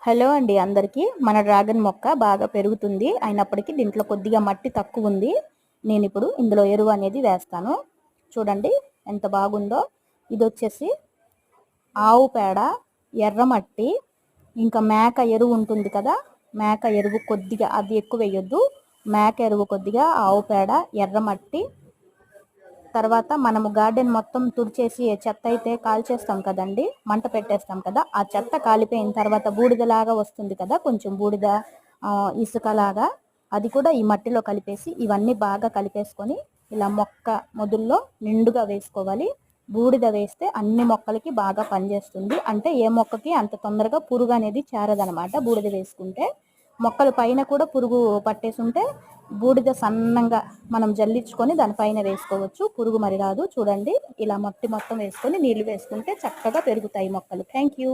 Hello అండి అందరికీ. మన డ్రాగన్ మొక్క బాగా పెరుగుతుంది. అయినప్పటికీ దీంట్లో కొద్దిగా మట్టి తక్కువ ఉంది. నేను ఇప్పుడు ఇందులో ఎరువు అనేది వేస్తాను. చూడండి ఎంత బాగుందో. ఇది వచ్చేసి ఆవు పేడ, ఎర్రమట్టి, ఇంకా మేక ఎరువు ఉంటుంది కదా, మేక ఎరువు కొద్దిగా, అది ఎక్కువ వేయొద్దు. మేక ఎరువు కొద్దిగా, ఆవు పేడ, ఎర్రమట్టి, తర్వాత మనము గార్డెన్ మొత్తం తుడిచేసి చెత్త అయితే కాల్చేస్తాం కదండి, మంట పెట్టేస్తాం కదా, ఆ చెత్త కాలిపోయిన తర్వాత బూడిదలాగా వస్తుంది కదా, కొంచెం బూడిద ఇసుకలాగా, అది కూడా ఈ మట్టిలో కలిపేసి ఇవన్నీ బాగా కలిపేసుకొని ఇలా మొక్క మొదల్లో నిండుగా వేసుకోవాలి. బూడిద వేస్తే అన్ని మొక్కలకి బాగా పనిచేస్తుంది. అంటే ఏ మొక్కకి అంత తొందరగా పురుగు అనేది చేరదనమాట. బూడిద వేసుకుంటే మొక్కల పైన కూడా పురుగు పట్టేసి ఉంటే బూడిద సన్నంగా మనం జల్లించుకొని దానిపైన వేసుకోవచ్చు. పురుగు మరి రాదు. చూడండి ఇలా మట్టి మొత్తం వేసుకొని నీళ్లు వేసుకుంటే చక్కగా పెరుగుతాయి మొక్కలు. Thank you.